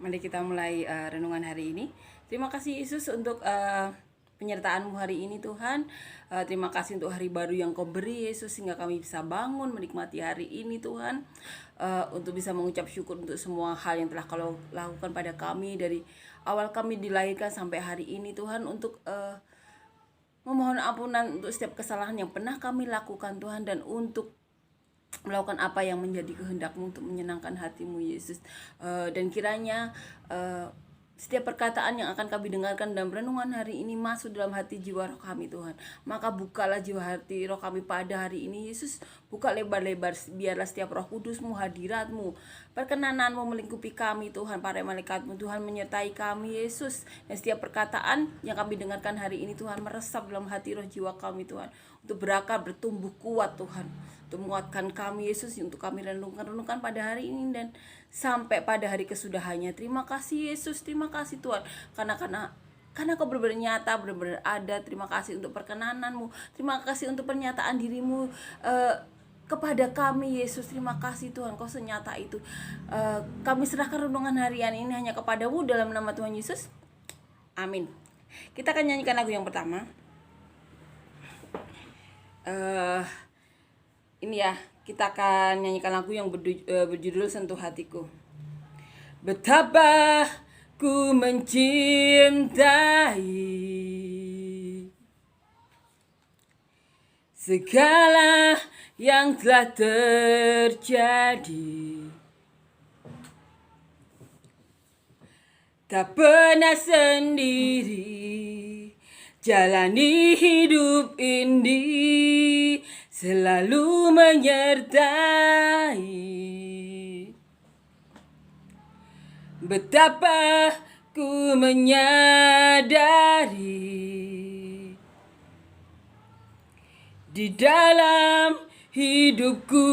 Mari kita mulai renungan hari ini. Terima kasih Yesus untuk penyertaan-Mu hari ini Tuhan. Terima kasih untuk hari baru yang Kau beri Yesus, sehingga kami bisa bangun menikmati hari ini Tuhan. Untuk bisa mengucap syukur untuk semua hal yang telah Kau lakukan pada kami dari awal kami dilahirkan sampai hari ini Tuhan. Untuk memohon ampunan untuk setiap kesalahan yang pernah kami lakukan Tuhan, dan untuk melakukan apa yang menjadi kehendak-Mu untuk menyenangkan hati-Mu Yesus. Dan kiranya setiap perkataan yang akan kami dengarkan dalam renungan hari ini masuk dalam hati jiwa roh kami Tuhan. Maka bukalah jiwa hati roh kami pada hari ini Yesus. Buka lebar-lebar, biarlah setiap roh kudus-Mu, hadirat-Mu, perkenanan-Mu melingkupi kami Tuhan. Para malaikat-Mu Tuhan menyertai kami Yesus. Dan setiap perkataan yang kami dengarkan hari ini Tuhan meresap dalam hati roh jiwa kami Tuhan, untuk berakar, bertumbuh kuat Tuhan, untuk menguatkan kami Yesus, untuk kami renungkan pada hari ini dan sampai pada hari kesudahannya. Terima kasih Yesus, terima kasih Tuhan, karena Kau benar-benar nyata, benar-benar ada. Terima kasih untuk perkenanan-Mu, terima kasih untuk pernyataan diri-Mu kepada kami Yesus. Terima kasih Tuhan, Kau senyata itu. Kami serahkan renungan harian ini hanya kepada-Mu dalam nama Tuhan Yesus, amin. Kita akan nyanyikan lagu yang pertama. Ini ya, kita akan nyanyikan lagu yang berjudul Sentuh Hatiku. Betapa ku mencintai segala yang telah terjadi, tak pernah sendiri jalani hidup ini, selalu menyertai. Betapa ku menyadari di dalam hidupku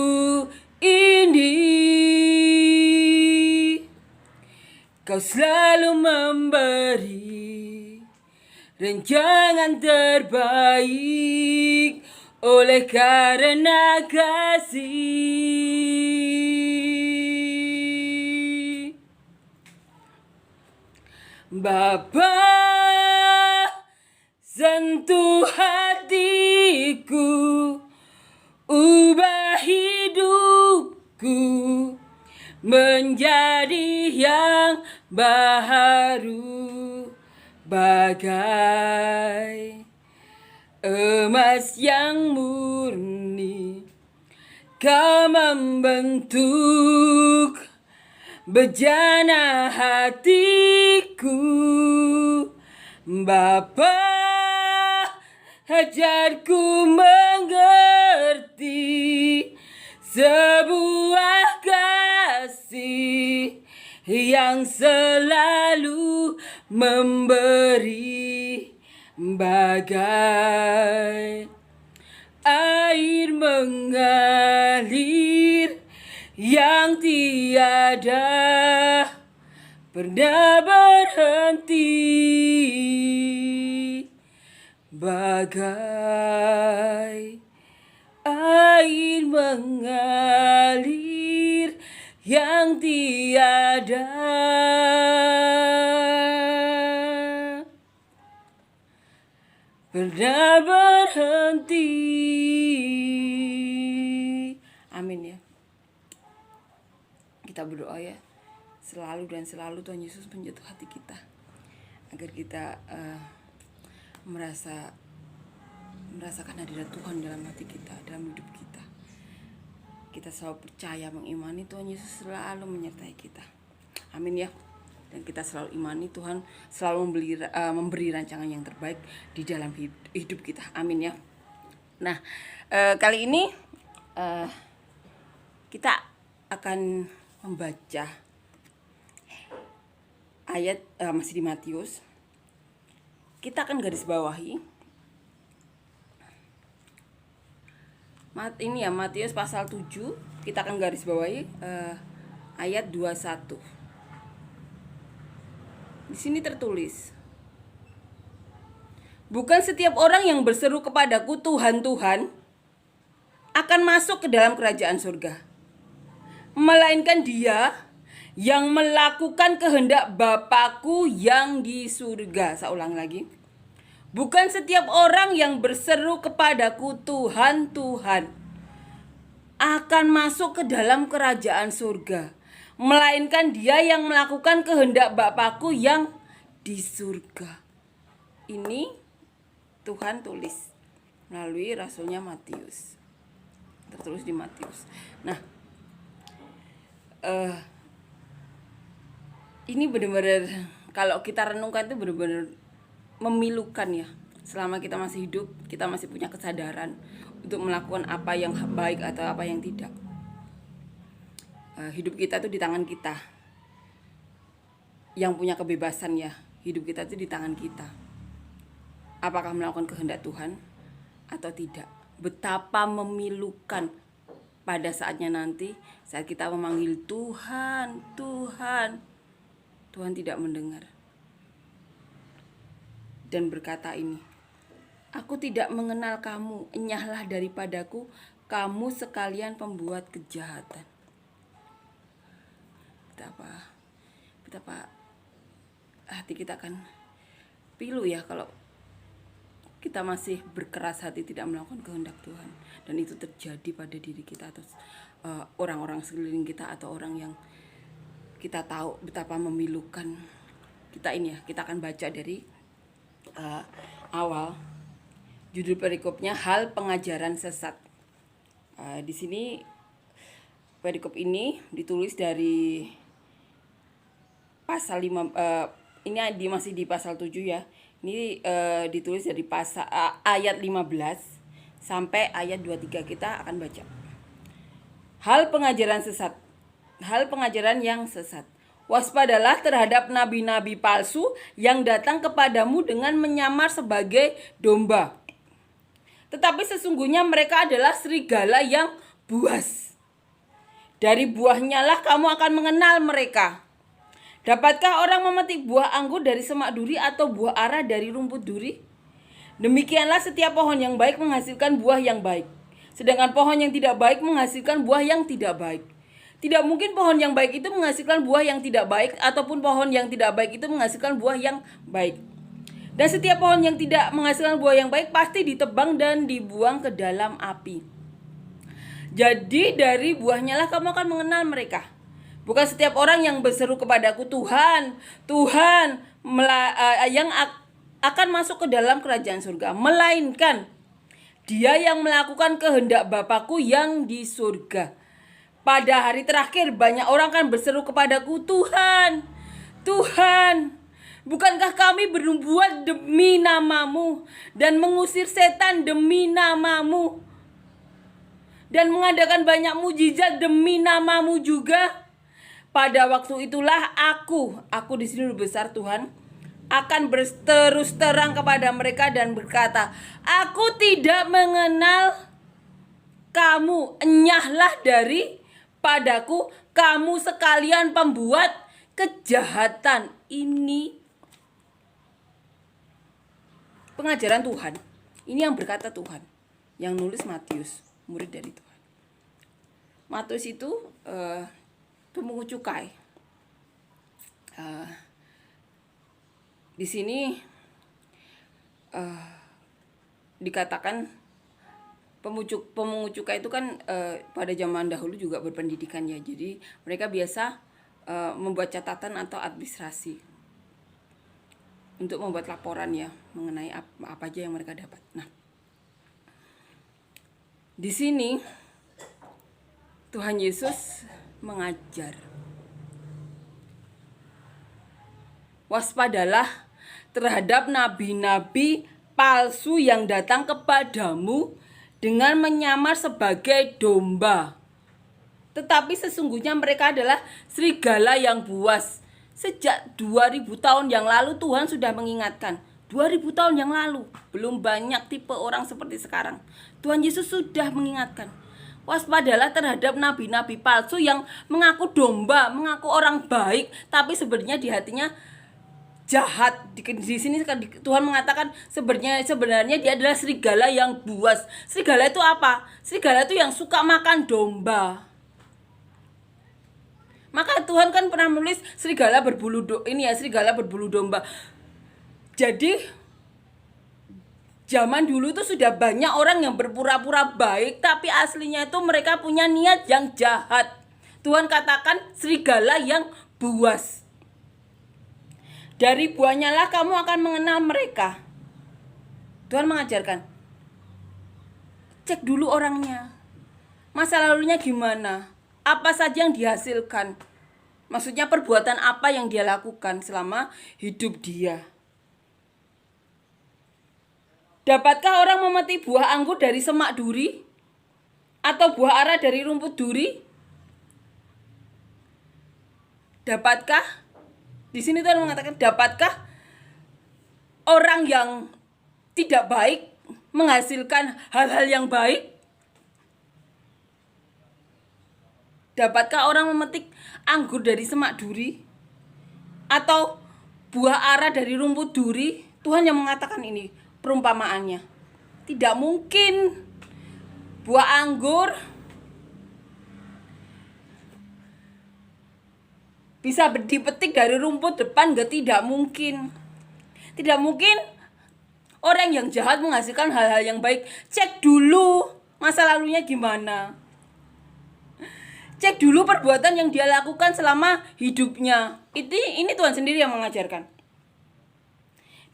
ini, Kau selalu memberi rencangan terbaik oleh karena kasih. Bapa, sentuh hatiku, ubah hidupku menjadi yang baru, bagai emas yang murni. Kau membentuk bejana hatiku. Bapa, ajarku mengerti sebuah kasih yang selalu memberi, bagai air mengalir yang tiada pernah berhenti, bagai air mengalir yang tiada pernah berhenti. Amin ya. Kita berdoa ya, selalu dan selalu Tuhan Yesus menyentuh hati kita, agar kita merasakan hadirat Tuhan dalam hati kita, dalam hidup kita. Kita selalu percaya, mengimani Tuhan Yesus selalu menyertai kita. Amin ya. Dan kita selalu imani Tuhan selalu memberi rancangan yang terbaik di dalam hidup kita. Amin ya. Nah, kali ini kita akan membaca ayat masih di Matius. Kita akan garis bawahi ini ya, Matius pasal 7. Kita akan garis bawahi ayat 21. Di sini tertulis, bukan setiap orang yang berseru kepadaku Tuhan, Tuhan akan masuk ke dalam kerajaan surga, melainkan dia yang melakukan kehendak Bapakku yang di surga. Saya ulang lagi. Bukan setiap orang yang berseru kepadaku Tuhan, Tuhan akan masuk ke dalam kerajaan surga, melainkan dia yang melakukan kehendak Bapakku yang di surga. Ini Tuhan tulis melalui rasulnya Matius. Tertulis di Matius. Nah, ini benar-benar kalau kita renungkan itu benar-benar memilukan ya. Selama kita masih hidup, kita masih punya kesadaran untuk melakukan apa yang baik atau apa yang tidak. Hidup kita itu di tangan kita. Yang punya kebebasan ya, hidup kita itu di tangan kita. Apakah melakukan kehendak Tuhan atau tidak? Betapa memilukan pada saatnya nanti saat kita memanggil Tuhan, Tuhan. Tuhan tidak mendengar dan berkata ini, aku tidak mengenal kamu, enyahlah daripadaku, kamu sekalian pembuat kejahatan. Betapa hati kita akan pilu ya kalau kita masih berkeras hati tidak melakukan kehendak Tuhan, dan itu terjadi pada diri kita atau orang-orang sekeliling kita atau orang yang kita tahu. Betapa memilukan kita ini ya. Kita akan baca dari awal. Judul perikopnya hal pengajaran sesat. Di sini perikop ini ditulis dari pasal 5, ini masih di pasal 7 ya. Ini ditulis dari pasal ayat 15 sampai ayat 23. Kita akan baca. Hal pengajaran sesat. Hal pengajaran yang sesat. Waspadalah terhadap nabi-nabi palsu yang datang kepadamu dengan menyamar sebagai domba. Tetapi sesungguhnya mereka adalah serigala yang buas. Dari buahnya lah kamu akan mengenal mereka. Dapatkah orang memetik buah anggur dari semak duri atau buah ara dari rumput duri? Demikianlah setiap pohon yang baik menghasilkan buah yang baik, sedangkan pohon yang tidak baik menghasilkan buah yang tidak baik. Tidak mungkin pohon yang baik itu menghasilkan buah yang tidak baik, ataupun pohon yang tidak baik itu menghasilkan buah yang baik. Dan setiap pohon yang tidak menghasilkan buah yang baik pasti ditebang dan dibuang ke dalam api. Jadi dari buahnya lah kamu akan mengenal mereka. Bukan setiap orang yang berseru kepadaku Tuhan, Tuhan yang akan masuk ke dalam kerajaan surga, melainkan dia yang melakukan kehendak Bapakku yang di surga. Pada hari terakhir banyak orang akan berseru kepadaku, Tuhan, Tuhan, bukankah kami berbuat demi namamu dan mengusir setan demi namamu dan mengadakan banyak mujizat demi namamu juga? Pada waktu itulah aku di sini besar Tuhan, akan berterus terang kepada mereka dan berkata, aku tidak mengenal kamu, enyahlah dari padaku, kamu sekalian pembuat kejahatan. Ini pengajaran Tuhan. Ini yang berkata Tuhan, yang nulis Matius, murid dari Tuhan. Matius itu pemungut cukai. Di sini dikatakan pemungut cukai itu kan pada zaman dahulu juga berpendidikan ya. Jadi mereka biasa membuat catatan atau administrasi untuk membuat laporan ya mengenai apa aja yang mereka dapat. Nah, di sini Tuhan Yesus mengajar, waspadalah terhadap nabi-nabi palsu yang datang kepadamu dengan menyamar sebagai domba, tetapi sesungguhnya mereka adalah serigala yang buas. Sejak 2000 tahun yang lalu Tuhan sudah mengingatkan. 2000 tahun yang lalu, belum banyak tipe orang seperti sekarang. Tuhan Yesus sudah mengingatkan, waspadalah terhadap nabi-nabi palsu yang mengaku domba, mengaku orang baik, tapi sebenarnya di hatinya jahat. Di sini Tuhan mengatakan sebenarnya dia adalah serigala yang buas. Serigala itu apa? Serigala itu yang suka makan domba. Maka Tuhan kan pernah menulis serigala berbulu domba. Jadi zaman dulu itu sudah banyak orang yang berpura-pura baik, tapi aslinya itu mereka punya niat yang jahat. Tuhan katakan serigala yang buas. Dari buahnya lah kamu akan mengenal mereka. Tuhan mengajarkan, cek dulu orangnya, masa lalunya gimana, apa saja yang dihasilkan. Maksudnya perbuatan apa yang dia lakukan selama hidup dia. Dapatkah orang memetik buah anggur dari semak duri? Atau buah ara dari rumput duri? Dapatkah? Di sini Tuhan mengatakan, dapatkah orang yang tidak baik menghasilkan hal-hal yang baik? Dapatkah orang memetik anggur dari semak duri? Atau buah ara dari rumput duri? Tuhan yang mengatakan ini perumpamaannya. Tidak mungkin buah anggur bisa dipetik dari rumput depan, tidak mungkin. Tidak mungkin orang yang jahat menghasilkan hal-hal yang baik. Cek dulu masa lalunya gimana. Cek dulu perbuatan yang dia lakukan selama hidupnya. Ini Tuhan sendiri yang mengajarkan.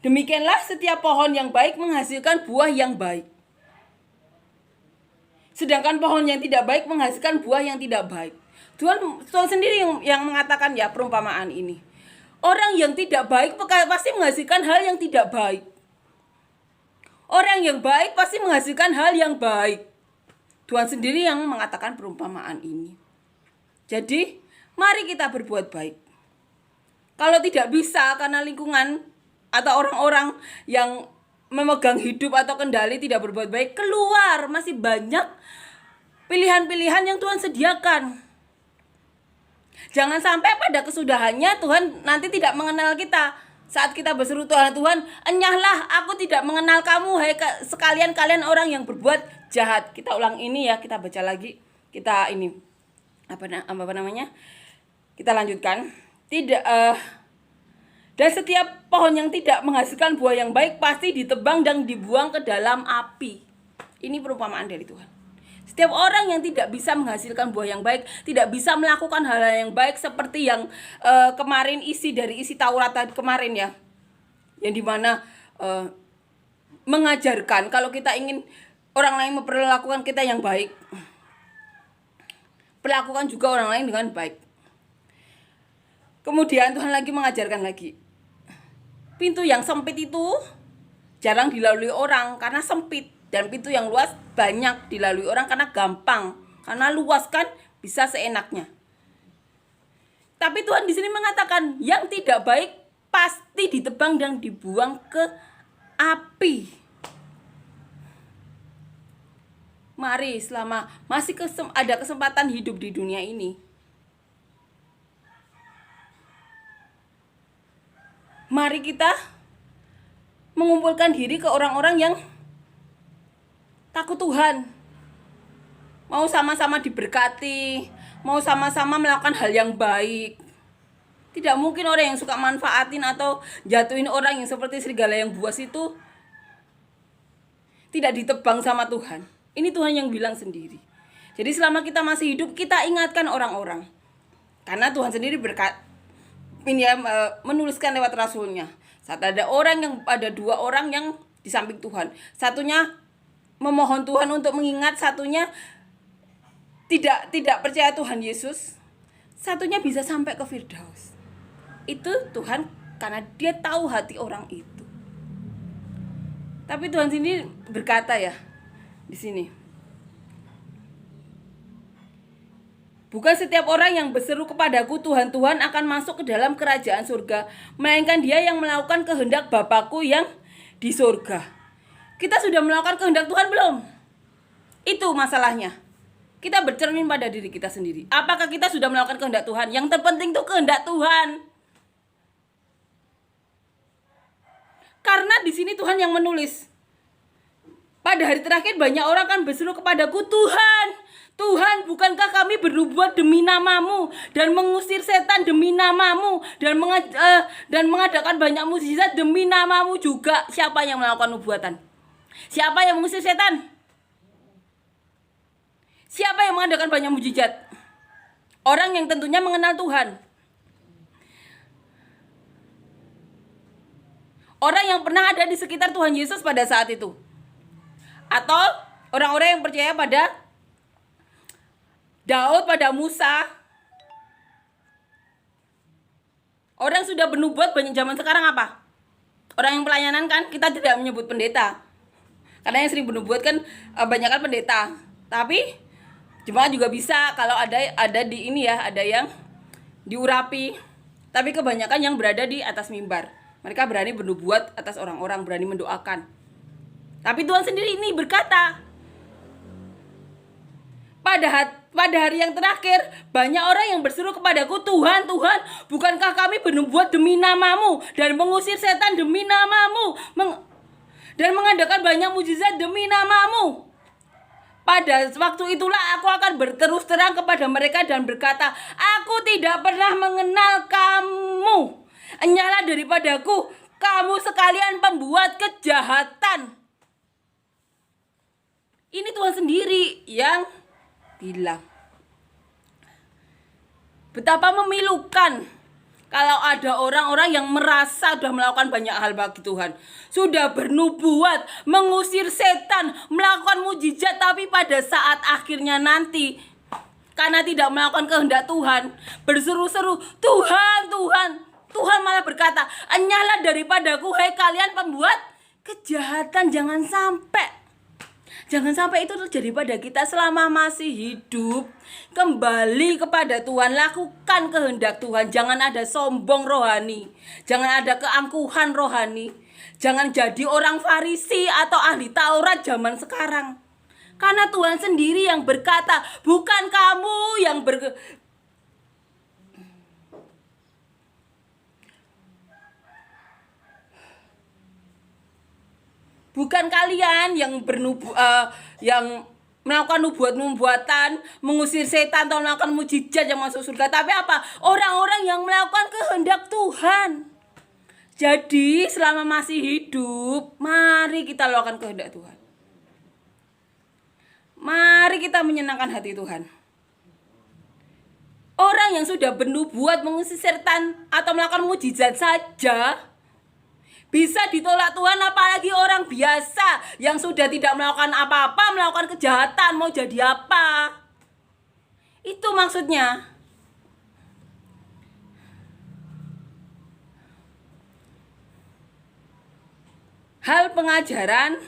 Demikianlah setiap pohon yang baik menghasilkan buah yang baik. Sedangkan pohon yang tidak baik menghasilkan buah yang tidak baik. Tuhan sendiri yang mengatakan ya perumpamaan ini. Orang yang tidak baik pasti menghasilkan hal yang tidak baik. Orang yang baik pasti menghasilkan hal yang baik. Tuhan sendiri yang mengatakan perumpamaan ini. Jadi, mari kita berbuat baik. Kalau tidak bisa karena lingkungan atau orang-orang yang memegang hidup atau kendali tidak berbuat baik, keluar. Masih banyak pilihan-pilihan yang Tuhan sediakan. Jangan sampai pada kesudahannya Tuhan nanti tidak mengenal kita. Saat kita berseru Tuhan, enyahlah, aku tidak mengenal kamu, hai sekalian kalian orang yang berbuat jahat. Kita ulang ini ya, kita baca lagi. Kita ini apa namanya? Kita lanjutkan. Dan setiap pohon yang tidak menghasilkan buah yang baik pasti ditebang dan dibuang ke dalam api. Ini perumpamaan dari Tuhan. Setiap orang yang tidak bisa menghasilkan buah yang baik, tidak bisa melakukan hal-hal yang baik seperti yang kemarin isi Taurat tadi kemarin ya. Yang dimana mengajarkan kalau kita ingin orang lain memperlakukan kita yang baik, perlakukan juga orang lain dengan baik. Kemudian Tuhan lagi mengajarkan lagi. Pintu yang sempit itu jarang dilalui orang karena sempit. Dan pintu yang luas banyak dilalui orang karena gampang. Karena luas kan bisa seenaknya. Tapi Tuhan di sini mengatakan yang tidak baik pasti ditebang dan dibuang ke api. Mari selama masih ada kesempatan hidup di dunia ini, mari kita mengumpulkan diri ke orang-orang yang takut Tuhan. Mau sama-sama diberkati, mau sama-sama melakukan hal yang baik. Tidak mungkin orang yang suka manfaatin atau jatuhin orang yang seperti serigala yang buas itu tidak ditebang sama Tuhan. Ini Tuhan yang bilang sendiri. Jadi selama kita masih hidup, kita ingatkan orang-orang. Karena Tuhan sendiri menuliskan lewat rasulnya. Saat ada dua orang yang di samping Tuhan. Satunya memohon Tuhan untuk mengingat, satunya tidak percaya Tuhan Yesus. Satunya bisa sampai ke Firdaus. Itu Tuhan karena dia tahu hati orang itu. Tapi Tuhan sendiri berkata ya di sini. Bukan setiap orang yang berseru kepadaku Tuhan, Tuhan akan masuk ke dalam kerajaan surga, melainkan dia yang melakukan kehendak Bapakku yang di surga. Kita sudah melakukan kehendak Tuhan belum? Itu masalahnya. Kita bercermin pada diri kita sendiri. Apakah kita sudah melakukan kehendak Tuhan? Yang terpenting itu kehendak Tuhan. Karena di sini Tuhan yang menulis. Pada hari terakhir banyak orang kan berseru kepadaku, Tuhan, Tuhan, bukankah kami bernubuat demi namamu dan mengusir setan demi namamu dan mengadakan banyak mukjizat demi namamu juga? Siapa yang melakukan nubuatan? Siapa yang mengusir setan? Siapa yang mengadakan banyak mukjizat? Orang yang tentunya mengenal Tuhan. Orang yang pernah ada di sekitar Tuhan Yesus pada saat itu. Atau orang-orang yang percaya pada Daud, pada Musa. Orang sudah bernubuat banyak zaman sekarang apa? Orang yang pelayanan kan kita tidak menyebut pendeta. Karena yang sering bernubuat kan banyak kan pendeta. Tapi jemaat juga bisa kalau ada di ini ya, ada yang diurapi. Tapi kebanyakan yang berada di atas mimbar. Mereka berani bernubuat atas orang-orang, berani mendoakan. Tapi Tuhan sendiri ini berkata, pada hari yang terakhir, banyak orang yang berseru kepadaku, Tuhan, Tuhan, bukankah kami bernubuat demi namamu dan mengusir setan demi namamu dan mengadakan banyak mukjizat demi namamu? Pada waktu itulah aku akan berterus terang kepada mereka dan berkata, aku tidak pernah mengenal kamu. Enyahlah daripadaku, kamu sekalian pembuat kejahatan. Ini Tuhan sendiri yang bilang. Betapa memilukan kalau ada orang-orang yang merasa sudah melakukan banyak hal bagi Tuhan. Sudah bernubuat, mengusir setan, melakukan mukjizat, tapi pada saat akhirnya nanti, karena tidak melakukan kehendak Tuhan, berseru-seru, Tuhan, Tuhan. Tuhan malah berkata, enyahlah daripadaku, hai kalian pembuat kejahatan. Jangan sampai itu terjadi pada kita selama masih hidup. Kembali kepada Tuhan, lakukan kehendak Tuhan. Jangan ada sombong rohani, jangan ada keangkuhan rohani. Jangan jadi orang Farisi atau ahli Taurat zaman sekarang. Karena Tuhan sendiri yang berkata, bukan kamu yang bukan kalian yang yang melakukan nubuatan, mengusir setan atau melakukan mukjizat yang masuk surga. Tapi apa? Orang-orang yang melakukan kehendak Tuhan. Jadi selama masih hidup, mari kita lakukan kehendak Tuhan. Mari kita menyenangkan hati Tuhan. Orang yang sudah bernubuat, mengusir setan atau melakukan mukjizat saja bisa ditolak Tuhan, apalagi orang biasa yang sudah tidak melakukan apa-apa, melakukan kejahatan, mau jadi apa? Itu maksudnya. Hal pengajaran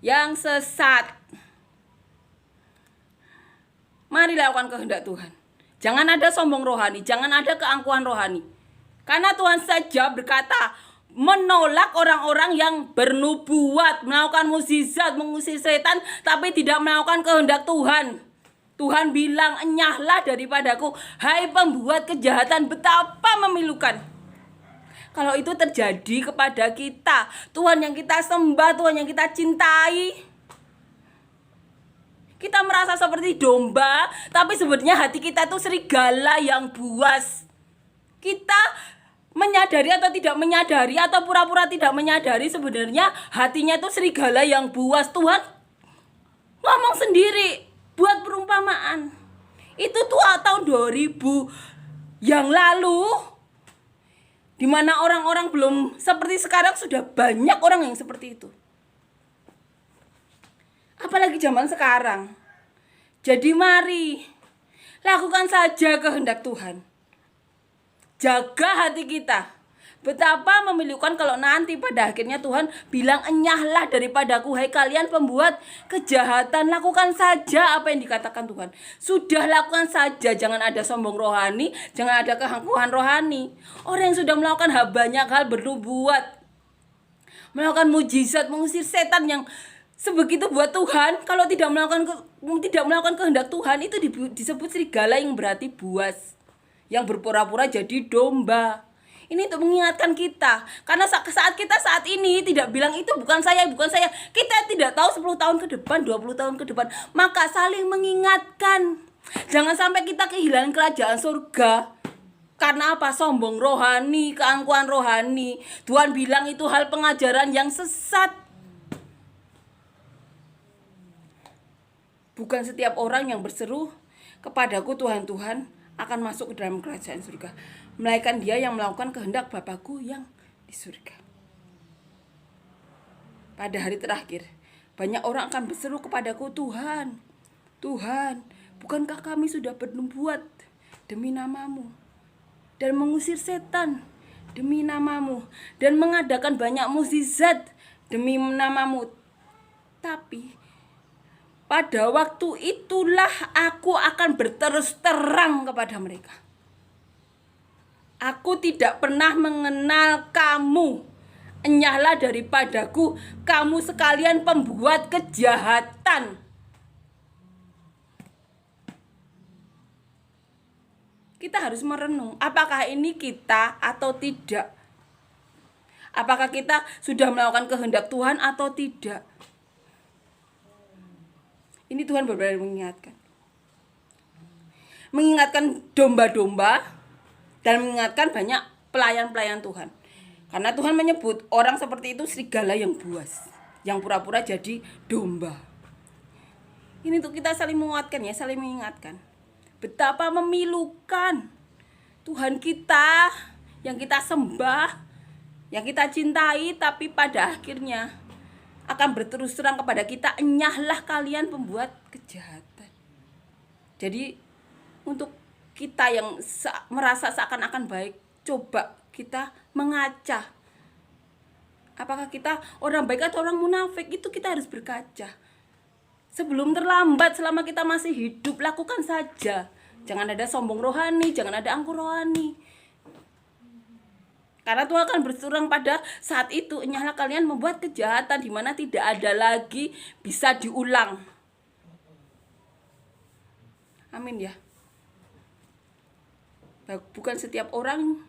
yang sesat. Mari lakukan kehendak Tuhan. Jangan ada sombong rohani, jangan ada keangkuhan rohani. Karena Tuhan saja berkata, menolak orang-orang yang bernubuat, melakukan mukjizat, mengusir setan, tapi tidak melakukan kehendak Tuhan. Tuhan bilang, enyahlah daripadaku, hai pembuat kejahatan. Betapa memilukan kalau itu terjadi kepada kita, Tuhan yang kita sembah, Tuhan yang kita cintai. Kita merasa seperti domba, tapi sebenarnya hati kita tuh serigala yang buas. Kita menyadari atau tidak menyadari atau pura-pura tidak menyadari, sebenarnya hatinya itu serigala yang buas. Tuhan ngomong sendiri, buat perumpamaan. Itu tuh tahun 2000 yang lalu, dimana orang-orang belum seperti sekarang, sudah banyak orang yang seperti itu. Apalagi zaman sekarang. Jadi mari lakukan saja kehendak Tuhan. Jaga hati kita. Betapa memilukan kalau nanti pada akhirnya Tuhan bilang, enyahlah daripadaku, hai kalian pembuat kejahatan. Lakukan saja apa yang dikatakan Tuhan. Sudah, lakukan saja. Jangan ada sombong rohani, jangan ada keangkuhan rohani. Orang yang sudah melakukan banyak hal, bernubuat, melakukan mukjizat, mengusir setan yang sebegitu buat Tuhan, kalau tidak melakukan kehendak Tuhan, itu disebut serigala yang berarti buas, yang berpura-pura jadi domba. Ini untuk mengingatkan kita. Karena saat kita saat ini tidak bilang itu bukan saya. Kita tidak tahu 10 tahun ke depan, 20 tahun ke depan. Maka saling mengingatkan. Jangan sampai kita kehilangan kerajaan surga. Karena apa? Sombong rohani, keangkuhan rohani. Tuhan bilang itu hal pengajaran yang sesat. Bukan setiap orang yang berseru kepadaku Tuhan, Tuhan akan masuk ke dalam kerajaan surga, melainkan dia yang melakukan kehendak Bapakku yang di surga. Pada hari terakhir, banyak orang akan berseru kepadaku, Tuhan, Tuhan, bukankah kami sudah bernubuat demi namamu, dan mengusir setan demi namamu, dan mengadakan banyak mukjizat demi namamu? Tapi pada waktu itulah aku akan berterus terang kepada mereka. Aku tidak pernah mengenal kamu. Enyahlah daripadaku, kamu sekalian pembuat kejahatan. Kita harus merenung, apakah ini kita atau tidak? Apakah kita sudah melakukan kehendak Tuhan atau tidak? Ini Tuhan benar-benar mengingatkan. Mengingatkan domba-domba dan mengingatkan banyak pelayan-pelayan Tuhan. Karena Tuhan menyebut orang seperti itu serigala yang buas, yang pura-pura jadi domba. Ini untuk kita saling menguatkan ya, saling mengingatkan. Betapa memilukan Tuhan kita yang kita sembah, yang kita cintai, tapi pada akhirnya akan berterus terang kepada kita, enyahlah kalian pembuat kejahatan. Jadi untuk kita yang merasa seakan-akan baik, coba kita mengaca. Apakah kita orang baik atau orang munafik? Itu kita harus berkaca. Sebelum terlambat, selama kita masih hidup, lakukan saja. Jangan ada sombong rohani, jangan ada angkuh rohani. Karena Tuhan akan bersurang pada saat itu, enyahlah kalian membuat kejahatan di mana tidak ada lagi bisa diulang. Amin ya. Bukan setiap orang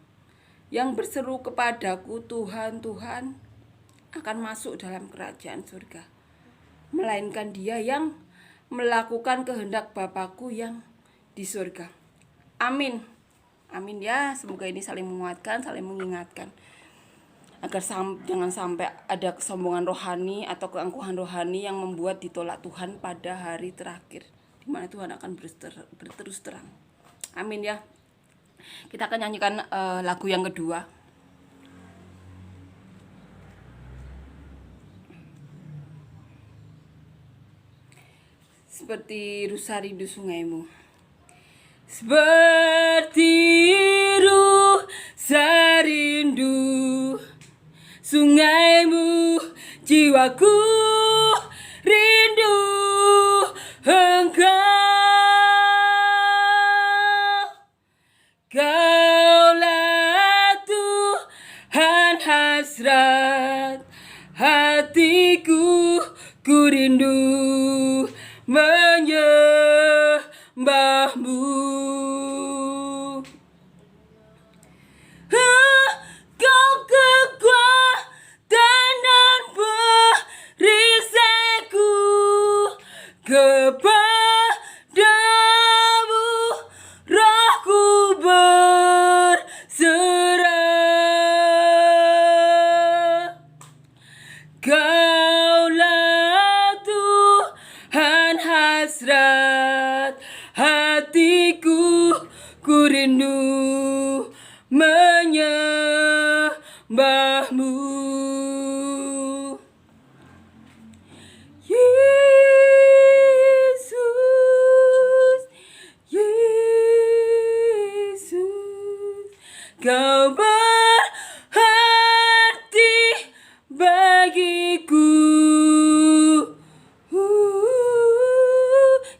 yang berseru kepadaku Tuhan, Tuhan akan masuk dalam kerajaan surga, melainkan dia yang melakukan kehendak Bapakku yang di surga. Amin. Amin ya, semoga ini saling menguatkan, saling mengingatkan. Agar jangan sampai ada kesombongan rohani atau keangkuhan rohani yang membuat ditolak Tuhan pada hari terakhir, di mana Tuhan akan berterus terang. Amin ya. Kita akan nyanyikan lagu yang kedua. Seperti rusa rindu sungaimu. Seperti rusa rindu sungaimu, jiwaku rindu engkau. Kaulah Tuhan hasrat hatiku, ku rindu menyembahmu. Kau kekuatan dan perisaiku, kepadamu rohku berserah. Kaulah Tuhan hasrat hatiku, ku rindu menyembahmu. Yesus, Yesus, kau berarti bagiku.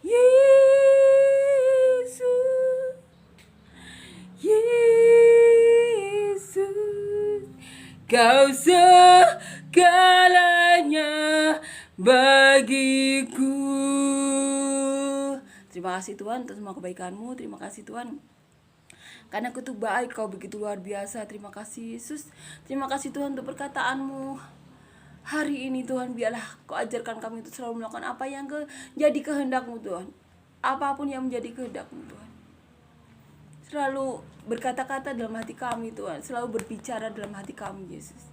Yesus, Yesus, kau segalanya bagiku. Terima kasih Tuhan untuk semua kebaikan-Mu. Terima kasih Tuhan Karena Kau tuh baik, Kau begitu luar biasa. Terima kasih Yesus. Terima kasih Tuhan untuk perkataan-Mu. Hari ini Tuhan, biarlah Kau ajarkan kami untuk selalu melakukan apa yang jadi kehendak-Mu Tuhan. Apapun yang menjadi kehendak-Mu Tuhan. Selalu berkata-kata dalam hati kami Tuhan. Selalu berbicara dalam hati kami Yesus.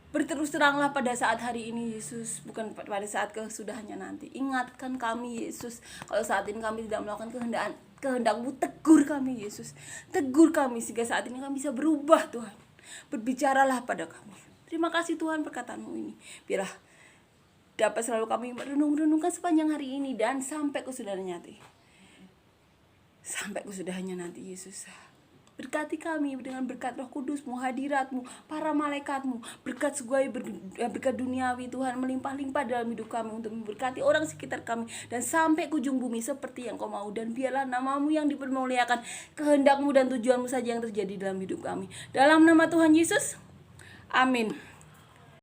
Berterus teranglah pada saat hari ini Yesus, bukan pada saat kesudahannya nanti. Ingatkan kami Yesus, kalau saat ini kami tidak melakukan kehendak-Mu, tegur kami Yesus. Tegur kami sehingga saat ini kami bisa berubah Tuhan. Berbicaralah pada kami. Terima kasih Tuhan perkataan-Mu ini. Biarlah dapat selalu kami merenung-renungkan sepanjang hari ini dan sampai kesudahannya nanti. Sampai kesudahannya nanti Yesus. Berkati kami dengan berkat Roh Kudus-Mu, hadirat-Mu, para malaikat-Mu, berkat segala berkat duniawi Tuhan melimpah-limpah dalam hidup kami untuk memberkati orang sekitar kami dan sampai ke ujung bumi seperti yang Kau mau. Dan biarlah nama-Mu yang dipermuliakan, kehendak-Mu dan tujuan-Mu saja yang terjadi dalam hidup kami. Dalam nama Tuhan Yesus, amin.